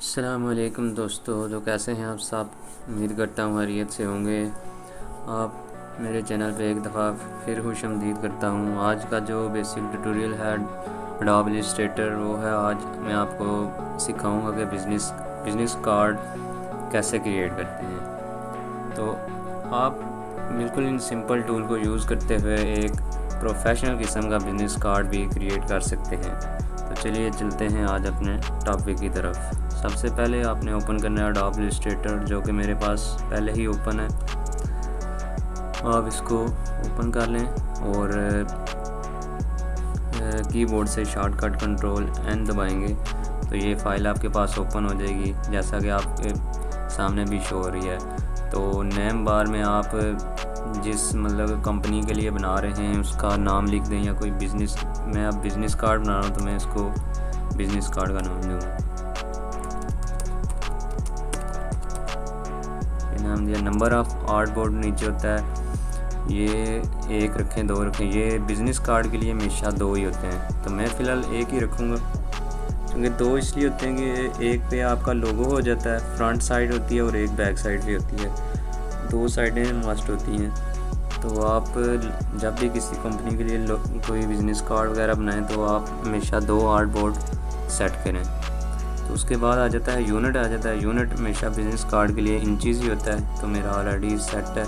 अस्सलामुअलैकुम दोस्तों, तो कैसे हैं आप सब। उम्मीद करता हूँ खैरियत से होंगे। आप मेरे चैनल पे एक दफ़ा फिर खुशामदीद करता हूँ। आज का जो बेसिक ट्यूटोरियल है एडोब इलस्ट्रेटर वो है। आज मैं आपको सिखाऊंगा कि बिज़नेस कार्ड कैसे क्रिएट करते हैं। तो आप बिल्कुल इन सिंपल टूल को यूज़ करते हुए एक प्रोफेशनल किस्म का बिज़नेस कार्ड भी क्रिएट कर सकते हैं। तो चलिए चलते हैं आज अपने टॉपिक की तरफ। सबसे पहले आपने ओपन करना है एडोब इलस्ट्रेटर, जो कि मेरे पास पहले ही ओपन है। आप इसको ओपन कर लें और कीबोर्ड से शॉर्टकट कंट्रोल एन दबाएंगे तो ये फ़ाइल आपके पास ओपन हो जाएगी, जैसा कि आपके सामने भी शो हो रही है। तो नेम बार में आप जिस कंपनी के लिए बना रहे हैं उसका नाम लिख दें, या कोई बिज़नेस, मैं अब बिज़नेस कार्ड बना रहा हूँ तो मैं इसको बिज़नेस कार्ड का नाम दूँगा। नाम दिया। नंबर ऑफ आर्टबोर्ड नीचे होता है, ये 1 रखें 2 रखें। ये बिज़नेस कार्ड के लिए हमेशा 2 ही होते हैं, तो मैं फ़िलहाल 1 ही रखूँगा, क्योंकि 2 इसलिए होते हैं कि एक पे आपका लोगो हो जाता है, फ्रंट साइड होती है और एक बैक साइड भी होती है, 2 साइडें मस्ट होती हैं। तो आप जब भी किसी कंपनी के लिए कोई बिज़नेस कार्ड वगैरह बनाएं तो आप हमेशा 2 आर्टबोर्ड सेट करें। तो उसके बाद आ जाता है यूनिट यूनिट हमेशा बिज़नेस कार्ड के लिए इंचज़ ही होता है, तो मेरा ऑलरेडी सेट है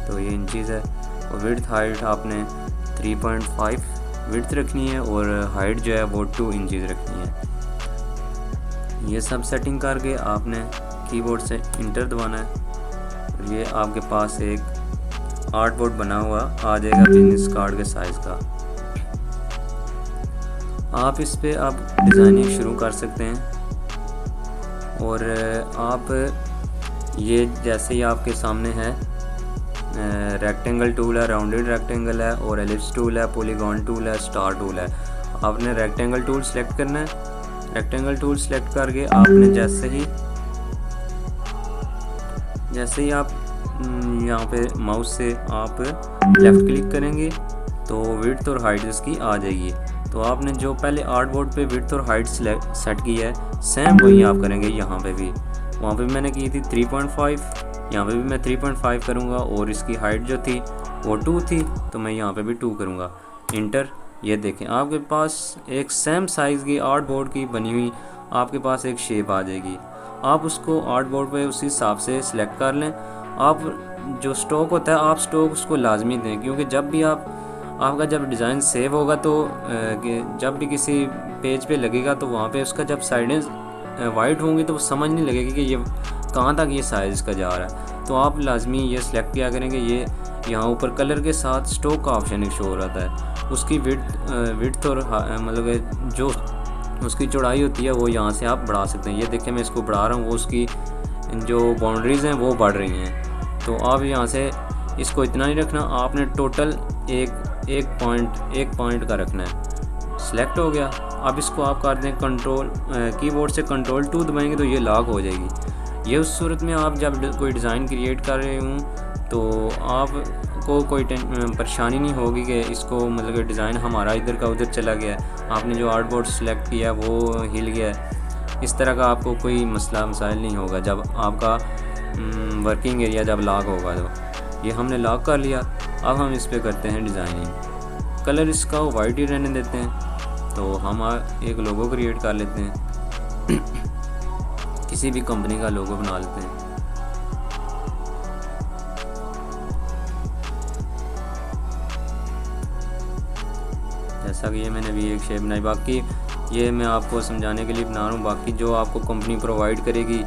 तो ये इंचज़ है। और विड्थ हाइट आपने 3.5 विड्थ रखनी है और हाइट जो है वो 2 इंचज़ रखनी है। ये सब सेटिंग करके आपने कीबोर्ड से इंटर दबाना है और ये आपके पास एक आर्टबोर्ड बना हुआ आ जाएगा बिज़नेस कार्ड के साइज़ का। आप इस पर आप डिज़ाइनिंग शुरू कर सकते हैं। और आप ये जैसे ही आपके सामने है रेक्टेंगल टूल है, राउंडेड रेक्टेंगल है और एलिप्स टूल है, पॉलीगॉन टूल है, स्टार टूल है। आपने रेक्टेंगल टूल सेलेक्ट करना है। रेक्टेंगल टूल सेलेक्ट करके आपने जैसे ही आप यहाँ पे माउस से आप लेफ़्ट क्लिक करेंगे तो विड्थ और हाइट इसकी आ जाएगी। तो आपने जो पहले आर्टबोर्ड पे विड्थ और हाइट सेट की है सेम वही आप करेंगे यहाँ पे भी। वहाँ पे मैंने की थी 3.5, यहाँ पे भी मैं 3.5 करूँगा और इसकी हाइट जो थी वो 2 थी, तो मैं यहाँ पे भी 2 करूँगा। इंटर। ये देखें आपके पास एक सेम साइज़ की आर्टबोर्ड की बनी हुई आपके पास एक शेप आ जाएगी। आप उसको आर्टबोर्ड पे उसी हिसाब से सिलेक्ट कर लें। आप जो स्टॉक होता है आप स्टॉक उसको लाजमी दें, क्योंकि जब भी आपका जब डिज़ाइन सेव होगा तो जब भी किसी पेज पे लगेगा तो वहाँ पे उसका जब साइडें वाइट होंगी तो वो समझ नहीं लगेगी कि ये कहाँ तक ये साइज़ का जा रहा है। तो आप लाजमी ये सिलेक्ट किया करेंगे। ये यहाँ ऊपर कलर के साथ स्टॉक का ऑप्शन एक शो हो रहा है, उसकी विड्थ और जो उसकी चौड़ाई होती है वो यहाँ से आप बढ़ा सकते हैं। ये देखें मैं इसको बढ़ा रहा हूँ, वो उसकी जो बाउंड्रीज़ हैं वो बढ़ रही हैं। तो आप यहाँ से इसको इतना नहीं रखना, आपने टोटल एक पॉइंट का रखना है। सिलेक्ट हो गया। अब इसको आप कर दें कंट्रोल, कीबोर्ड से कंट्रोल 2 दबाएंगे तो ये लॉक हो जाएगी। ये उस सूरत में आप जब कोई डिज़ाइन क्रिएट कर रहे हूँ तो आपको कोई परेशानी नहीं होगी कि इसको कि डिज़ाइन हमारा इधर का उधर चला गया, आपने जो आर्टबोर्ड सेलेक्ट किया वो हिल गया। इस तरह का आपको कोई मसाइल नहीं होगा जब आपका वर्किंग एरिया जब लॉक होगा। तो ये हमने लॉक कर लिया। अब हम इस पे करते हैं डिज़ाइनिंग। कलर इसका वाइट ही रहने देते हैं। तो हम एक लोगो क्रिएट कर लेते हैं किसी भी कंपनी का लोगो बना लेते हैं। जैसा कि ये मैंने भी एक शेप बनाई, बाकी ये मैं आपको समझाने के लिए बना रहा हूँ। बाकी जो आपको कंपनी प्रोवाइड करेगी,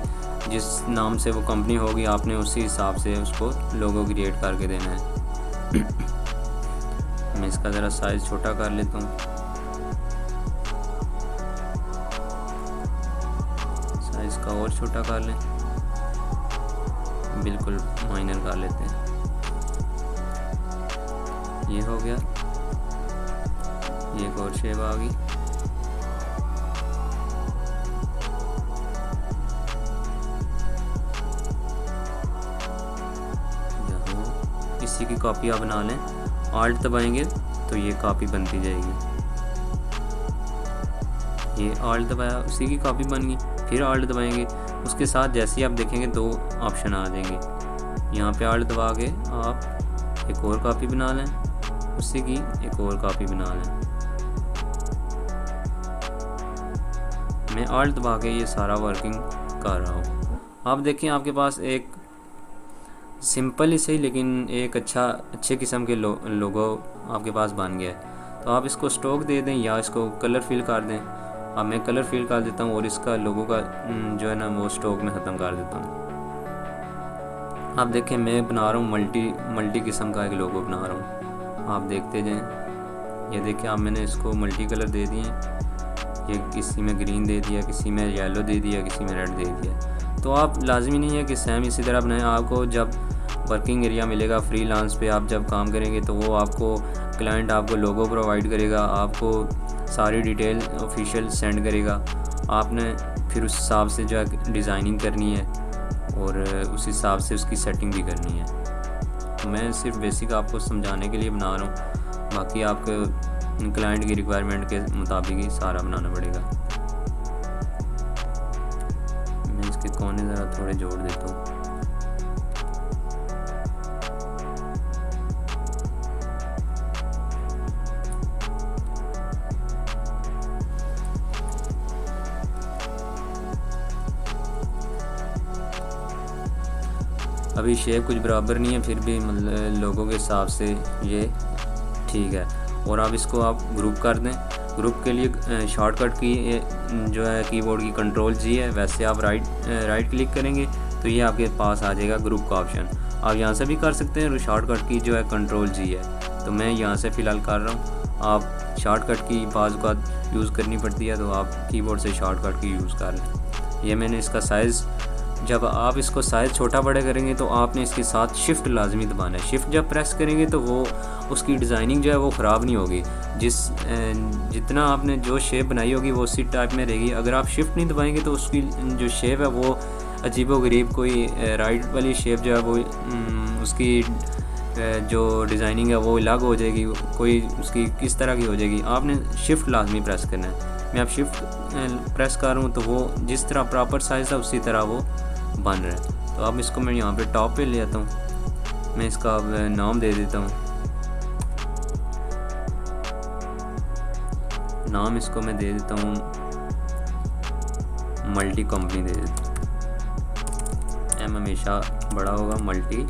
जिस नाम से वो कंपनी होगी, आपने उसी हिसाब से उसको लोगो क्रिएट करके देना है। मैं इसका ज़रा साइज़ छोटा कर लेता हूँ, साइज़ का और छोटा कर लें, बिल्कुल माइनर कर लेते हैं। ये हो गया, एक और शेप आ गई। इसी की कॉपी आप बना लें, आल्ट दबाएंगे तो ये कॉपी बनती जाएगी। ये ऑल्ट दबाया, उसी की कॉपी बन गई। फिर ऑल्ट दबाएंगे, उसके साथ जैसे ही आप देखेंगे 2 ऑप्शन आ जाएंगे। यहाँ पे ऑल्ट दबा के आप एक और कॉपी बना लें, उसी की एक और कॉपी बना लें। मैं ऑल्ट दबा के ये सारा वर्किंग कर रहा हूँ। आप देखें आपके पास एक सिंपल ही सही लेकिन एक अच्छे किस्म के लोगो आपके पास बन गया है। तो आप इसको स्ट्रोक दे दें या इसको कलर फिल कर दें। अब मैं कलर फिल कर देता हूँ और इसका लोगो का जो है ना वो स्ट्रोक में ख़त्म कर देता हूँ। आप देखें मैं बना रहा हूँ मल्टी किस्म का एक लोगो बना रहा हूँ, आप देखते जाएं। ये देखिए आप मैंने इसको मल्टी कलर दे दिए, ये किसी में ग्रीन दे दिया, किसी में येलो दे दिया, किसी में रेड दे दिया। तो आप लाजमी नहीं है कि सेम इसी तरह बनाएं। आपको जब वर्किंग एरिया मिलेगा फ्रीलांस पे आप जब काम करेंगे तो वो आपको क्लाइंट आपको लोगो प्रोवाइड करेगा, आपको सारी डिटेल ऑफिशियल सेंड करेगा। आपने फिर उस हिसाब से जो है डिज़ाइनिंग करनी है और उस हिसाब से उसकी सेटिंग भी करनी है। मैं सिर्फ बेसिक आपको समझाने के लिए बना रहा हूँ, बाकी आपको क्लाइंट की रिक्वायरमेंट के मुताबिक ही सारा बनाना पड़ेगा। मैं इसके कोने ज़रा थोड़े जोड़ देता हूँ। अभी शेप कुछ बराबर नहीं है, फिर भी मतलब लोगों के हिसाब से ये ठीक है। और आप इसको आप ग्रुप कर दें। ग्रुप के लिए शॉर्टकट की जो है कीबोर्ड की Ctrl+G है, वैसे आप राइट क्लिक करेंगे तो ये आपके पास आ जाएगा ग्रुप का ऑप्शन। आप यहाँ से भी कर सकते हैं, शॉर्टकट की जो है Ctrl+G है, तो मैं यहाँ से फ़िलहाल कर रहा हूँ। आप शॉर्टकट की बाज़ का यूज़ करनी पड़ती है तो आप कीबोर्ड से शॉर्टकट की यूज़ कर लें। ये मैंने इसका साइज़, जब आप इसको साइज़ छोटा बड़ा करेंगे तो आपने इसके साथ शिफ्ट लाजमी दबाना है। शिफ्ट जब प्रेस करेंगे तो वो उसकी डिज़ाइनिंग जो है वो ख़राब नहीं होगी। जितना आपने जो शेप बनाई होगी वो उसी टाइप में रहेगी। अगर आप शिफ्ट नहीं दबाएंगे तो उसकी जो शेप है वो अजीबोगरीब, कोई राइट वाली शेप जो है वो उसकी जो डिज़ाइनिंग है वो अलग हो जाएगी, कोई उसकी किस तरह की हो जाएगी। आपने शिफ्ट लाजमी प्रेस करना है। मैं अब शिफ्ट प्रेस कर रहा हूँ तो वो जिस तरह प्रॉपर साइज़ है उसी तरह वो बन रहा है। तो अब इसको मैं यहाँ पे टॉप पे ले आता हूँ। मैं इसका अब नाम दे देता हूँ। नाम इसको मैं दे देता हूँ मल्टी कंपनी दे देता हूँ। एम हमेशा बड़ा होगा, मल्टी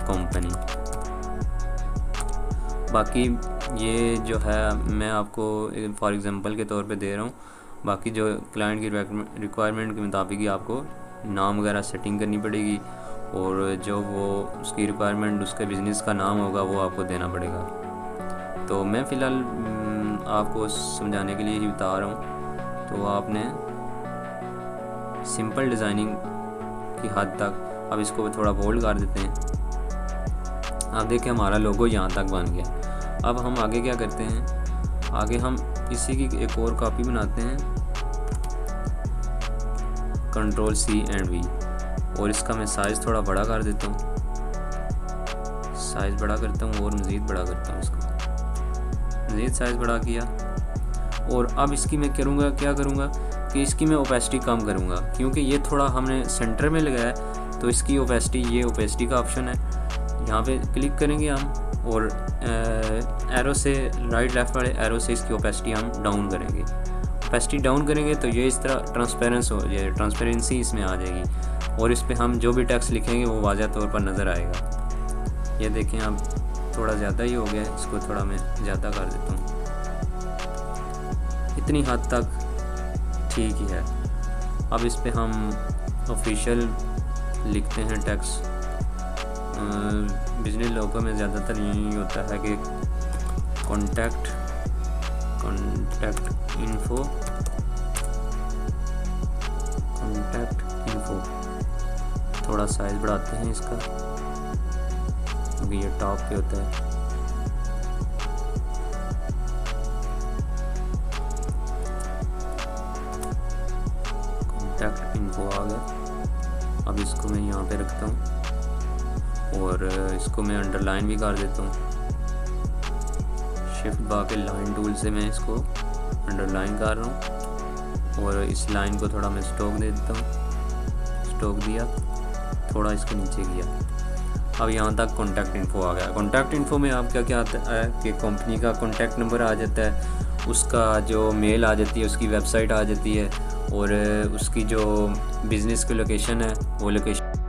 कंपनी। बाकी ये जो है मैं आपको फॉर एग्ज़ाम्पल के तौर पे दे रहा हूँ। बाकी जो क्लाइंट की रिक्वायरमेंट के मुताबिक ही आपको नाम वगैरह सेटिंग करनी पड़ेगी और जो वो उसकी रिक्वायरमेंट उसके बिज़नेस का नाम होगा वो आपको देना पड़ेगा। तो मैं फ़िलहाल आपको समझाने के लिए ही बता रहा हूँ। तो आपने सिंपल डिज़ाइनिंग की हद तक, अब इसको थोड़ा बोल्ड कर देते हैं। आप देखें हमारा लोगो यहाँ तक बन गया। अब हम आगे क्या करते हैं, आगे हम इसी की एक और कॉपी बनाते हैं, Ctrl+C+V, और इसका मैं साइज़ थोड़ा बड़ा कर देता हूँ। साइज़ बड़ा करता हूँ और मज़ीद बड़ा करता हूँ इसको, मज़ीद साइज़ बड़ा किया। और अब इसकी मैं क्या करूँगा कि इसकी मैं ओपेसिटी कम करूँगा, क्योंकि ये थोड़ा हमने सेंटर में लगाया है। तो इसकी ओपेसिटी, ये ओपेसिटी का ऑप्शन है, यहाँ पे क्लिक करेंगे हम और एरो से राइट लेफ़्ट वाले एरो से इसकी ओपेसिटी हम डाउन करेंगे। ओपेसिटी डाउन करेंगे तो ये इस तरह ट्रांसपेरेंसी इसमें आ जाएगी और इस पर हम जो भी टेक्स्ट लिखेंगे वो वाज़ह तौर पर नज़र आएगा। ये देखें अब थोड़ा ज़्यादा ही हो गया, इसको थोड़ा मैं ज़्यादा कर देता हूँ। इतनी हद तक ठीक ही है। अब इस पर हम ऑफिशियल लिखते हैं टेक्स्ट। बिजनेस लोगों में ज़्यादातर यही होता है कि कॉन्टैक्ट इन्फो। थोड़ा साइज़ बढ़ाते हैं इसका क्योंकि ये टॉप पे होता है। कॉन्टैक्ट इन्फो आ गया। अब इसको मैं यहाँ पे रखता हूँ और इसको मैं अंडरलाइन भी कर देता हूँ। शिफ्ट बाकी लाइन टूल से मैं इसको अंडरलाइन कर रहा हूँ। और इस लाइन को थोड़ा मैं स्ट्रोक दे देता हूँ, स्ट्रोक दिया, थोड़ा इसको नीचे किया। अब यहाँ तक कॉन्टैक्ट इन्फो आ गया। कॉन्टैक्ट इन्फो में आपका क्या आता है कि कंपनी का कॉन्टैक्ट नंबर आ जाता है, उसका जो मेल आ जाती है, उसकी वेबसाइट आ जाती है, और उसकी जो बिज़नेस की लोकेशन है वो लोकेशन